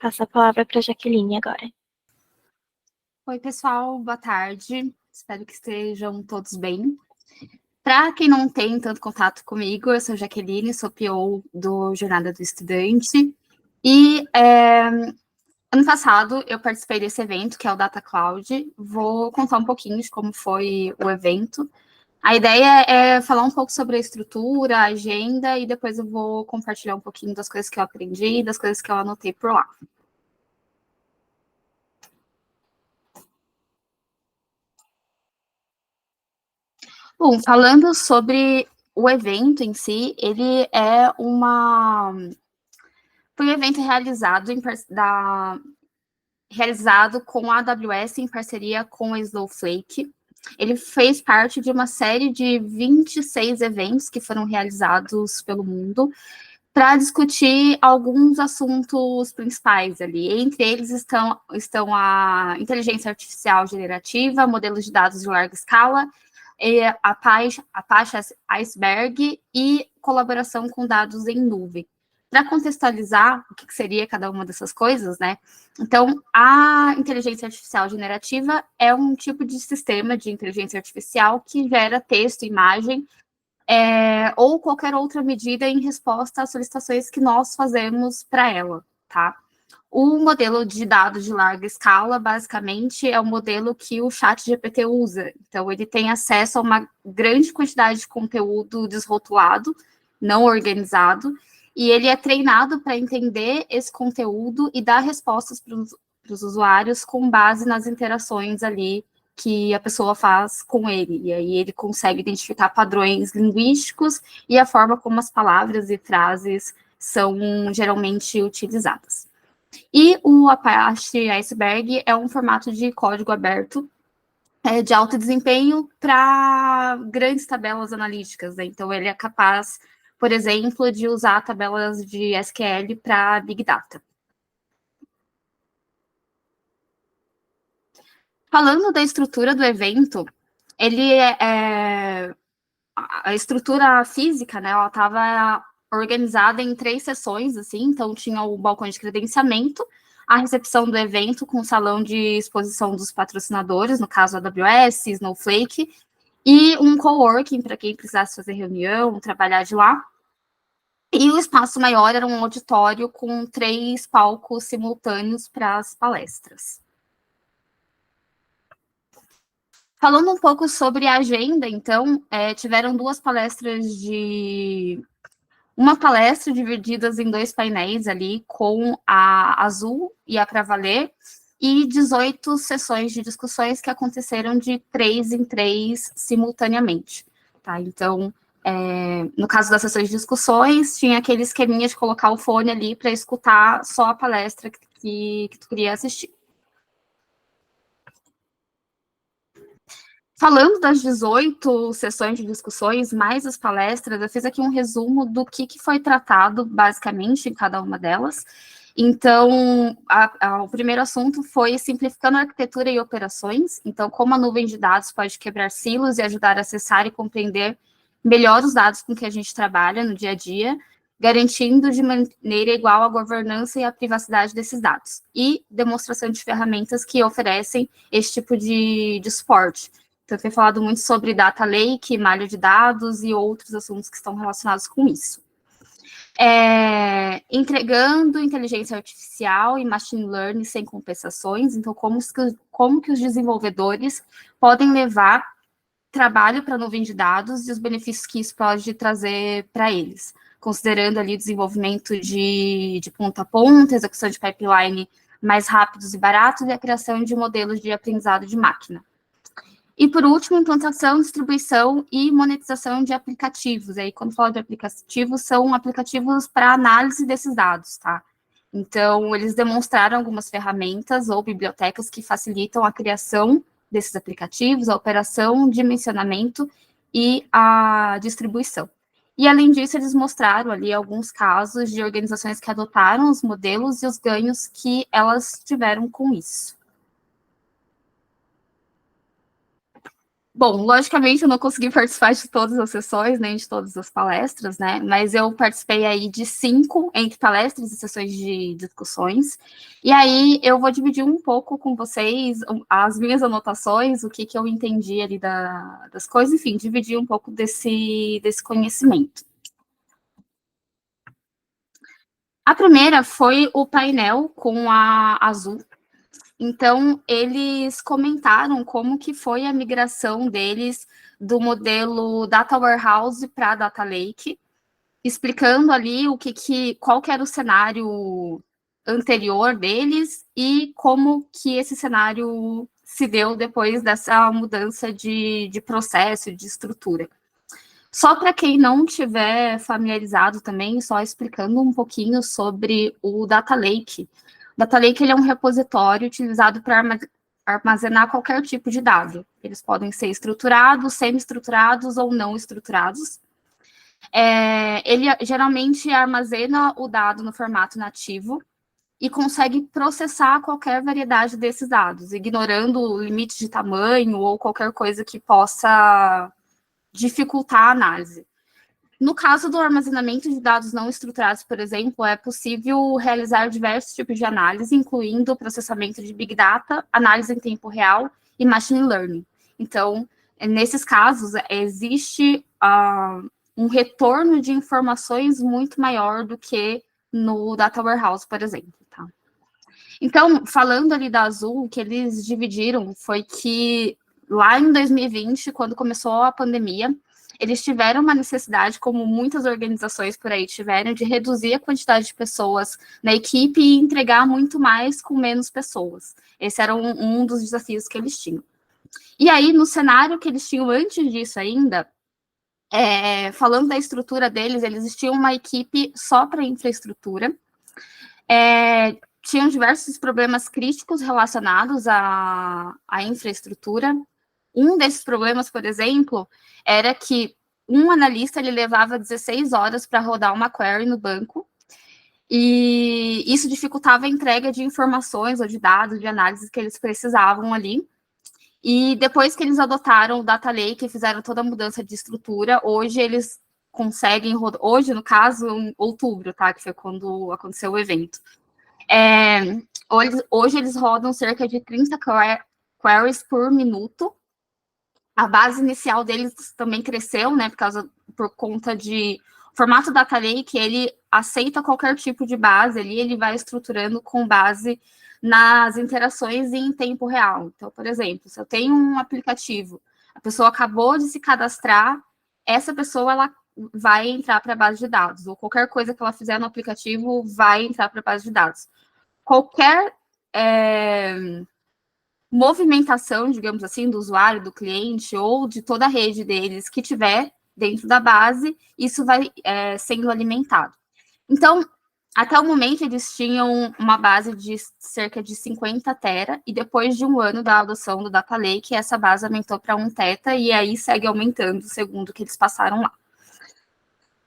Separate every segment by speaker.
Speaker 1: Passo a palavra para a Jaqueline agora.
Speaker 2: Oi, pessoal, boa tarde. Espero que estejam todos bem. Para quem não tem tanto contato comigo, eu sou Jaqueline, sou PO do Jornada do Estudante. E ano passado eu participei desse evento, que é o Data Cloud. Vou contar um pouquinho de como foi o evento. A ideia é falar um pouco sobre a estrutura, a agenda, e depois eu vou compartilhar um pouquinho das coisas que eu aprendi e das coisas que eu anotei por lá. Bom, falando sobre o evento em si, ele é foi um evento realizado com a AWS em parceria com a Snowflake. Ele fez parte de uma série de 26 eventos que foram realizados pelo mundo para discutir alguns assuntos principais ali. Entre eles estão a inteligência artificial generativa, modelos de dados de larga escala, Apache Iceberg e colaboração com dados em nuvem. Para contextualizar o que seria cada uma dessas coisas, né? Então, a inteligência artificial generativa é um tipo de sistema de inteligência artificial que gera texto, imagem, ou qualquer outra medida em resposta às solicitações que nós fazemos para ela, tá? O modelo de dados de larga escala, basicamente, é o modelo que o ChatGPT usa. Então, ele tem acesso a uma grande quantidade de conteúdo desrotulado, não organizado, e ele é treinado para entender esse conteúdo e dar respostas para os usuários com base nas interações ali que a pessoa faz com ele. E aí ele consegue identificar padrões linguísticos e a forma como as palavras e frases são geralmente utilizadas. E o Apache Iceberg é um formato de código aberto de alto desempenho para grandes tabelas analíticas, né? Então, ele é capaz, por exemplo, de usar tabelas de SQL para Big Data. Falando da estrutura do evento, a estrutura física, né, ela estava organizada em 3 sessões, assim, então tinha o balcão de credenciamento, a recepção do evento com o salão de exposição dos patrocinadores, no caso a AWS, Snowflake, e um coworking para quem precisasse fazer reunião, trabalhar de lá. E o espaço maior era um auditório com 3 palcos simultâneos para as palestras. Falando um pouco sobre a agenda, então, tiveram 2 palestras uma palestra divididas em 2 painéis ali, com a Azul e a Pra Valer, e 18 sessões de discussões que aconteceram de 3 em 3 simultaneamente, tá? Então, no caso das sessões de discussões, tinha aquele esqueminha de colocar o fone ali para escutar só a palestra que tu queria assistir. Falando das 18 sessões de discussões, mais as palestras, eu fiz aqui um resumo do que foi tratado, basicamente, em cada uma delas. Então, o primeiro assunto foi simplificando a arquitetura e operações. Então, como a nuvem de dados pode quebrar silos e ajudar a acessar e compreender melhor os dados com que a gente trabalha no dia a dia, garantindo de maneira igual a governança e a privacidade desses dados. E demonstração de ferramentas que oferecem esse tipo de suporte. Então, foi falado muito sobre data lake, malha de dados e outros assuntos que estão relacionados com isso. Entregando inteligência artificial e machine learning sem compensações. Então, como que os desenvolvedores podem levar trabalho para a nuvem de dados e os benefícios que isso pode trazer para eles, considerando ali o desenvolvimento de ponta a ponta, execução de pipeline mais rápidos e baratos e a criação de modelos de aprendizado de máquina. E, por último, implantação, distribuição e monetização de aplicativos. Aí, quando falo de aplicativos, são aplicativos para análise desses dados, tá? Então, eles demonstraram algumas ferramentas ou bibliotecas que facilitam a criação desses aplicativos, a operação, dimensionamento e a distribuição. E, além disso, eles mostraram ali alguns casos de organizações que adotaram os modelos e os ganhos que elas tiveram com isso. Bom, logicamente eu não consegui participar de todas as sessões, nem de todas as palestras, né? Mas eu participei aí de 5 entre palestras e sessões de discussões. E aí eu vou dividir um pouco com vocês as minhas anotações, o que eu entendi ali das coisas, enfim, dividir um pouco desse conhecimento. A primeira foi o painel com a Azul. Então, eles comentaram como que foi a migração deles do modelo Data Warehouse para Data Lake, explicando ali qual que era o cenário anterior deles e como que esse cenário se deu depois dessa mudança de processo, de estrutura. Só para quem não tiver familiarizado também, só explicando um pouquinho sobre o Data Lake. O Data Lake ele é um repositório utilizado para armazenar qualquer tipo de dado. Eles podem ser estruturados, semi-estruturados ou não estruturados. Ele geralmente armazena o dado no formato nativo e consegue processar qualquer variedade desses dados, ignorando limites de tamanho ou qualquer coisa que possa dificultar a análise. No caso do armazenamento de dados não estruturados, por exemplo, é possível realizar diversos tipos de análise, incluindo processamento de Big Data, análise em tempo real e Machine Learning. Então, nesses casos, existe um retorno de informações muito maior do que no Data Warehouse, por exemplo. Tá? Então, falando ali da Azul, o que eles dividiram foi que lá em 2020, quando começou a pandemia, eles tiveram uma necessidade, como muitas organizações por aí tiveram, de reduzir a quantidade de pessoas na equipe e entregar muito mais com menos pessoas. Esse era um dos desafios que eles tinham. E aí, no cenário que eles tinham antes disso ainda, falando da estrutura deles, eles tinham uma equipe só para infraestrutura, tinham diversos problemas críticos relacionados à infraestrutura. Um desses problemas, por exemplo, era que um analista ele levava 16 horas para rodar uma query no banco, e isso dificultava a entrega de informações ou de dados, de análise que eles precisavam ali. E depois que eles adotaram o Data Lake e fizeram toda a mudança de estrutura, hoje eles conseguem rodar, hoje, no caso, em outubro, tá? Que foi quando aconteceu o evento. Hoje eles rodam cerca de 30 queries por minuto. A base inicial deles também cresceu, né, por conta de formato Data Lake, ele aceita qualquer tipo de base ali, ele vai estruturando com base nas interações em tempo real. Então, por exemplo, se eu tenho um aplicativo, a pessoa acabou de se cadastrar, essa pessoa ela vai entrar para a base de dados, ou qualquer coisa que ela fizer no aplicativo vai entrar para a base de dados. Qualquer movimentação, digamos assim, do usuário, do cliente ou de toda a rede deles que tiver dentro da base, isso vai sendo alimentado. Então, até o momento, eles tinham uma base de cerca de 50 tera, e depois de um ano da adoção do Data Lake, essa base aumentou para 1 teta, e aí segue aumentando, segundo o que eles passaram lá.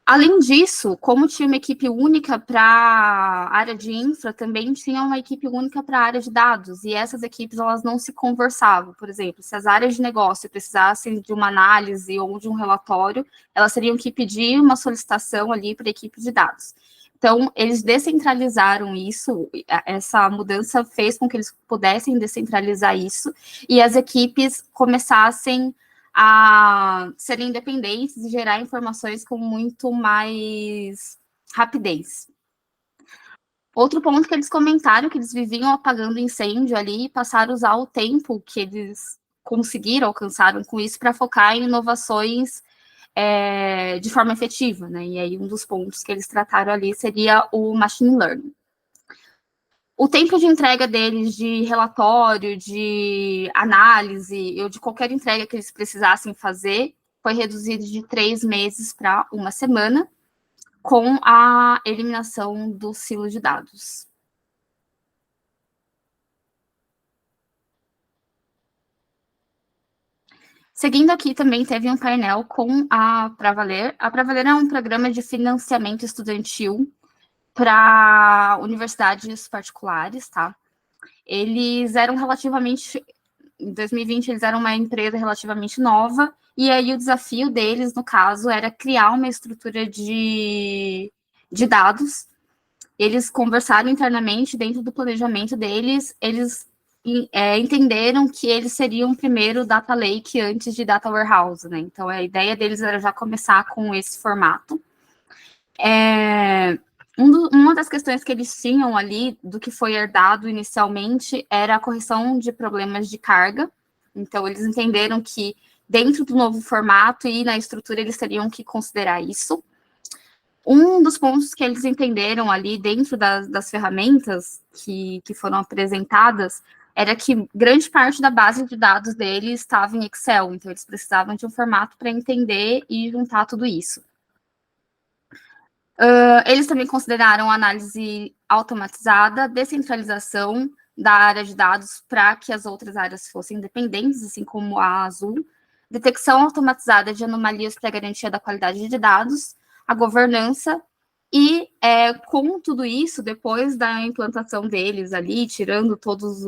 Speaker 2: Além disso, como tinha uma equipe única para a área de infra, também tinha uma equipe única para a área de dados, e essas equipes elas não se conversavam. Por exemplo, se as áreas de negócio precisassem de uma análise ou de um relatório, elas teriam que pedir uma solicitação ali para a equipe de dados. Então, eles descentralizaram isso, essa mudança fez com que eles pudessem descentralizar isso, e as equipes começassem a serem independentes e gerar informações com muito mais rapidez. Outro ponto que eles comentaram, que eles viviam apagando incêndio ali e passaram a usar o tempo que eles conseguiram, alcançaram com isso, para focar em inovações de forma efetiva, né? E aí um dos pontos que eles trataram ali seria o machine learning. O tempo de entrega deles de relatório, de análise, ou de qualquer entrega que eles precisassem fazer, foi reduzido de 3 meses para 1 semana, com a eliminação do silo de dados. Seguindo aqui, também teve um painel com a Pravaler. A Pravaler é um programa de financiamento estudantil para universidades particulares, tá? Eles eram relativamente em 2020 eles eram uma empresa relativamente nova, e aí o desafio deles, no caso, era criar uma estrutura de dados. Eles conversaram internamente, dentro do planejamento deles, eles entenderam que eles seriam primeiro data lake antes de data warehouse, né? Então, a ideia deles era já começar com esse formato. Uma das questões que eles tinham ali, do que foi herdado inicialmente, era a correção de problemas de carga. Então, eles entenderam que dentro do novo formato e na estrutura eles teriam que considerar isso. Um dos pontos que eles entenderam ali dentro das ferramentas que foram apresentadas era que grande parte da base de dados deles estava em Excel, então eles precisavam de um formato para entender e juntar tudo isso. Eles também consideraram análise automatizada, descentralização da área de dados para que as outras áreas fossem independentes, assim como a Azul, detecção automatizada de anomalias para garantia da qualidade de dados, a governança, e com tudo isso, depois da implantação deles ali, tirando todos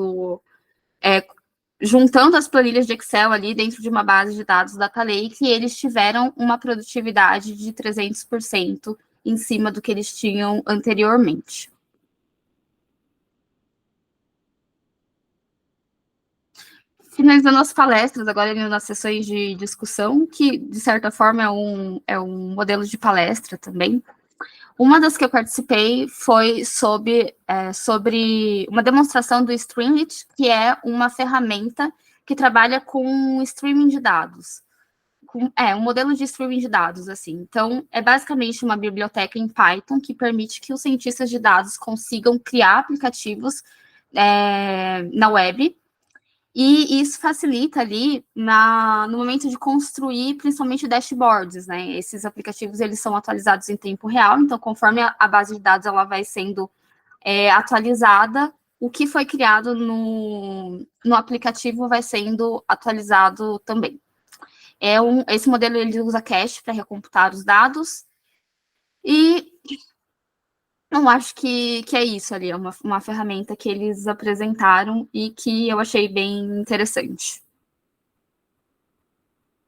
Speaker 2: juntando as planilhas de Excel ali dentro de uma base de dados Data Lake, eles tiveram uma produtividade de 300% em cima do que eles tinham anteriormente. Finalizando as palestras, agora indo nas sessões de discussão, que de certa forma é um modelo de palestra também. Uma das que eu participei foi sobre uma demonstração do Streamlit, que é uma ferramenta que trabalha com streaming de dados. Um modelo de streaming de dados, assim. Então, é basicamente uma biblioteca em Python que permite que os cientistas de dados consigam criar aplicativos na web, e isso facilita ali no momento de construir, principalmente dashboards, né? Esses aplicativos, eles são atualizados em tempo real, então conforme a base de dados ela vai sendo atualizada, o que foi criado no aplicativo vai sendo atualizado também. Esse modelo ele usa cache para recomputar os dados, e eu acho que é isso ali, é uma ferramenta que eles apresentaram e que eu achei bem interessante.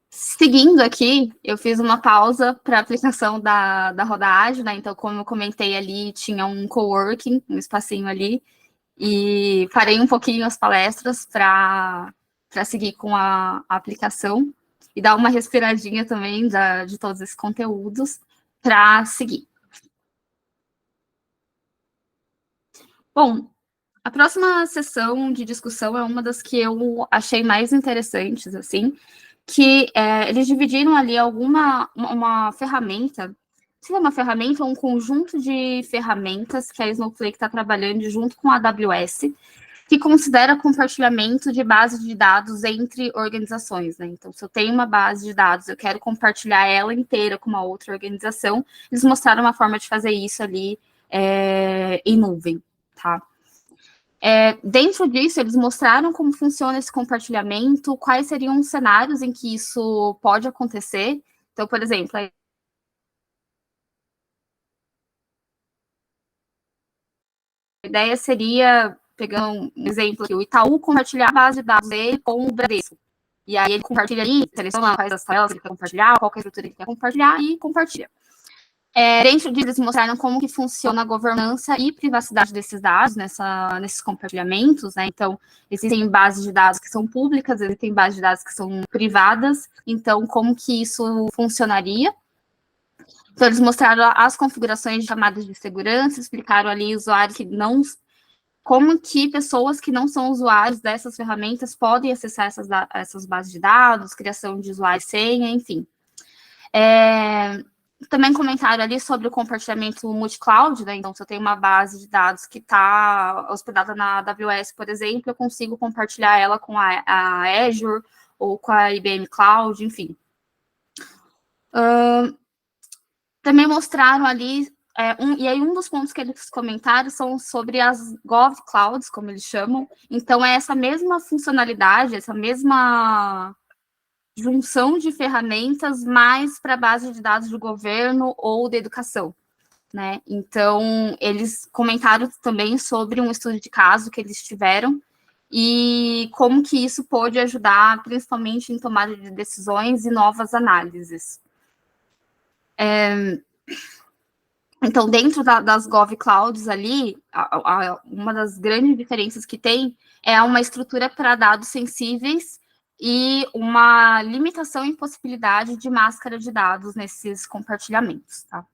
Speaker 2: Seguindo aqui, eu fiz uma pausa para a aplicação da Roda Ágil, né? Então, como eu comentei ali, tinha um coworking, um espacinho ali, e parei um pouquinho as palestras para seguir com a aplicação e dar uma respiradinha também de todos esses conteúdos para seguir. Bom, a próxima sessão de discussão é uma das que eu achei mais interessantes, assim, que eles dividiram ali uma ferramenta, se é uma ferramenta ou um conjunto de ferramentas que a Snowflake está trabalhando junto com a AWS, que considera compartilhamento de base de dados entre organizações, né? Então, se eu tenho uma base de dados, eu quero compartilhar ela inteira com uma outra organização, eles mostraram uma forma de fazer isso ali em nuvem, tá? Dentro disso, eles mostraram como funciona esse compartilhamento, quais seriam os cenários em que isso pode acontecer. Então, por exemplo, a ideia seria, pegando um exemplo aqui, o Itaú compartilhar a base de dados dele com o Bradesco. E aí ele compartilha ali, seleciona quais as tabelas que ele quer compartilhar, qual é a estrutura que ele quer compartilhar e compartilha. Dentro disso, eles mostraram como que funciona a governança e privacidade desses dados nesses compartilhamentos, né? Então, existem bases de dados que são públicas, existem bases de dados que são privadas, então, como que isso funcionaria? Então, eles mostraram as configurações de camadas de segurança, explicaram ali usuários que não... Como que pessoas que não são usuários dessas ferramentas podem acessar essas bases de dados, criação de usuário e senha, enfim. Também comentaram ali sobre o compartilhamento multi-cloud, né? Então, se eu tenho uma base de dados que está hospedada na AWS, por exemplo, eu consigo compartilhar ela com a Azure ou com a IBM Cloud, enfim. Também mostraram ali, e aí um dos pontos que eles comentaram são sobre as Gov Clouds, como eles chamam. Então, é essa mesma funcionalidade, essa mesma junção de ferramentas mais para a base de dados do governo ou da educação, né? Então, eles comentaram também sobre um estudo de caso que eles tiveram, e como que isso pode ajudar, principalmente em tomada de decisões e novas análises. Então, dentro das GovClouds ali, uma das grandes diferenças que tem é uma estrutura para dados sensíveis e uma limitação em possibilidade de máscara de dados nesses compartilhamentos, tá?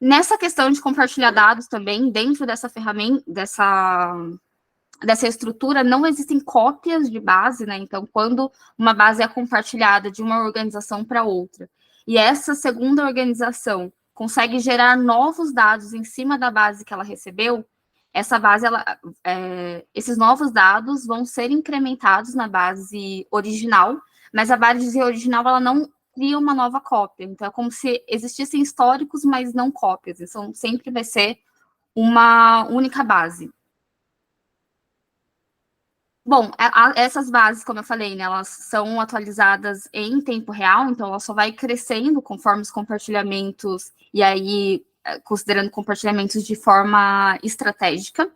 Speaker 2: Nessa questão de compartilhar dados também, dentro dessa ferramenta, dessa estrutura, não existem cópias de base, né? Então, quando uma base é compartilhada de uma organização para outra, e essa segunda organização consegue gerar novos dados em cima da base que ela recebeu, essa base, esses novos dados vão ser incrementados na base original, mas a base original ela não cria uma nova cópia. Então, é como se existissem históricos, mas não cópias. Então, sempre vai ser uma única base. Bom, essas bases, como eu falei, né, elas são atualizadas em tempo real, então ela só vai crescendo conforme os compartilhamentos, e aí, considerando compartilhamentos de forma estratégica.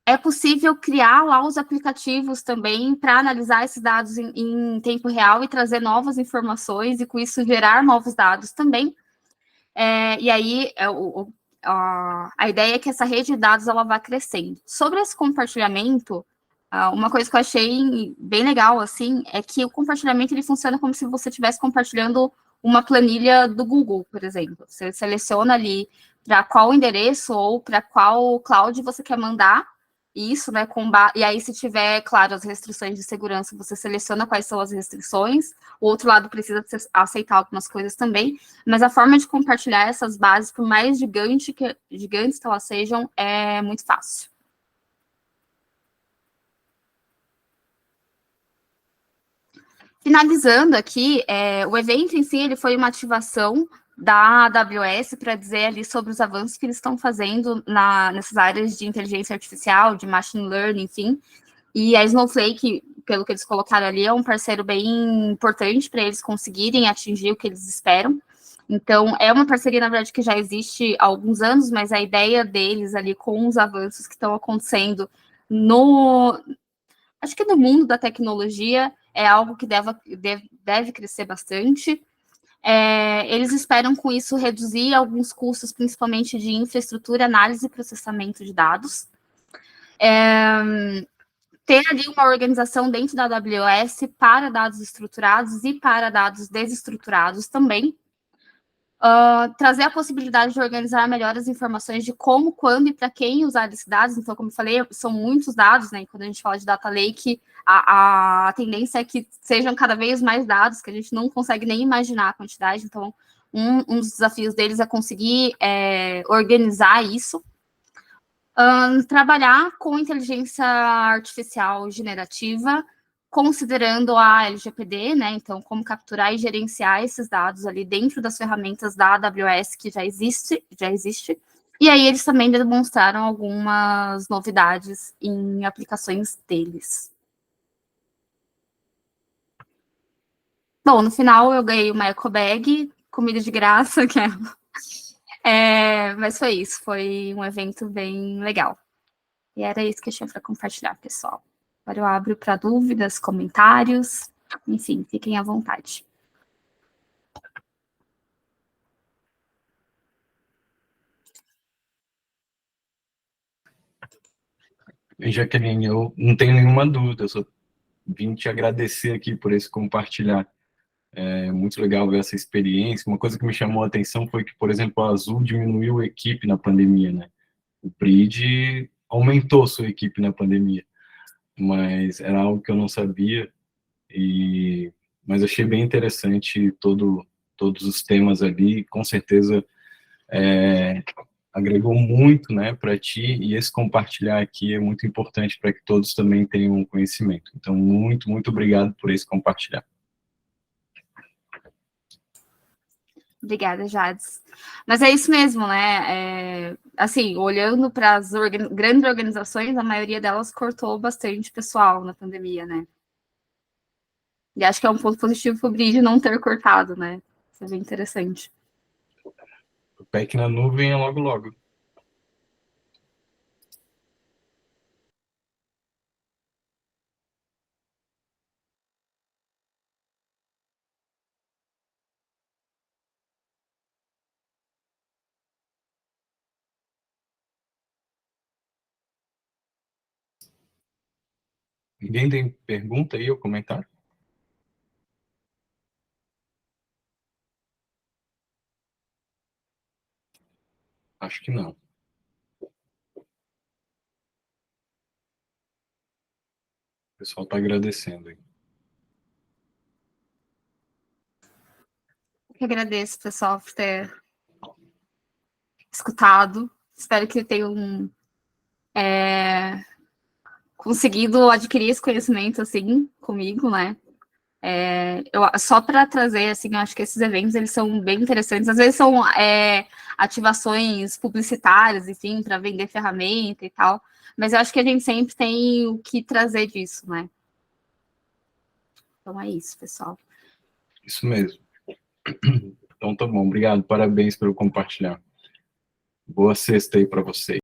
Speaker 2: É possível criar lá os aplicativos também para analisar esses dados em tempo real e trazer novas informações, e com isso gerar novos dados também. E aí, a ideia é que essa rede de dados ela vá crescendo. Sobre esse compartilhamento, uma coisa que eu achei bem legal, assim, é que o compartilhamento ele funciona como se você estivesse compartilhando uma planilha do Google, por exemplo. Você seleciona ali para qual endereço ou para qual cloud você quer mandar isso, né? E aí, se tiver, claro, as restrições de segurança, você seleciona quais são as restrições. O outro lado precisa aceitar algumas coisas também, mas a forma de compartilhar essas bases, por mais gigantes que elas sejam, é muito fácil. Finalizando aqui, o evento em si ele foi uma ativação da AWS para dizer ali sobre os avanços que eles estão fazendo nessas áreas de inteligência artificial, de machine learning, enfim. E a Snowflake, pelo que eles colocaram ali, é um parceiro bem importante para eles conseguirem atingir o que eles esperam. Então, é uma parceria, na verdade, que já existe há alguns anos, mas a ideia deles ali com os avanços que estão acontecendo acho que no mundo da tecnologia é algo que deve crescer bastante. Eles esperam com isso reduzir alguns custos, principalmente de infraestrutura, análise e processamento de dados. Ter ali uma organização dentro da AWS para dados estruturados e para dados desestruturados também. Trazer a possibilidade de organizar melhor as informações de como, quando e para quem usar esses dados. Então, como eu falei, são muitos dados, né? E quando a gente fala de data lake, a tendência é que sejam cada vez mais dados, que a gente não consegue nem imaginar a quantidade. Então, um dos desafios deles é conseguir organizar isso. Trabalhar com inteligência artificial generativa, considerando a LGPD, né? Então, como capturar e gerenciar esses dados ali dentro das ferramentas da AWS que já existe. E aí eles também demonstraram algumas novidades em aplicações deles. Bom, no final eu ganhei uma eco bag, comida de graça, que mas foi isso, foi um evento bem legal. E era isso que eu tinha para compartilhar, pessoal. Agora eu abro para dúvidas, comentários, enfim, fiquem à vontade.
Speaker 3: Jaqueline, eu não tenho nenhuma dúvida, eu só vim te agradecer aqui por esse compartilhar. É muito legal ver essa experiência. Uma coisa que me chamou a atenção foi que, por exemplo, a Azul diminuiu a equipe na pandemia, né? O Bridge aumentou sua equipe na pandemia, mas era algo que eu não sabia, mas achei bem interessante todos os temas ali, com certeza agregou muito, né, para ti, e esse compartilhar aqui é muito importante para que todos também tenham conhecimento. Então, muito, muito obrigado por esse compartilhar.
Speaker 2: Obrigada, Jades. Mas é isso mesmo, né? Assim, olhando para as grandes organizações, a maioria delas cortou bastante pessoal na pandemia, né? E acho que é um ponto positivo para o Bridge não ter cortado, né? Isso é bem interessante.
Speaker 3: O PEC na nuvem é logo, logo. Ninguém tem pergunta aí ou comentário? Acho que não. O pessoal está agradecendo aí.
Speaker 2: Eu agradeço, pessoal, por ter escutado. Espero que tenham conseguido adquirir esse conhecimento, assim, comigo, né? Só para trazer, assim, eu acho que esses eventos, eles são bem interessantes. Às vezes são ativações publicitárias, enfim, para vender ferramenta e tal. Mas eu acho que a gente sempre tem o que trazer disso, né? Então é isso, pessoal.
Speaker 3: Isso mesmo. Então tá bom, obrigado, parabéns pelo compartilhar. Boa sexta aí para vocês.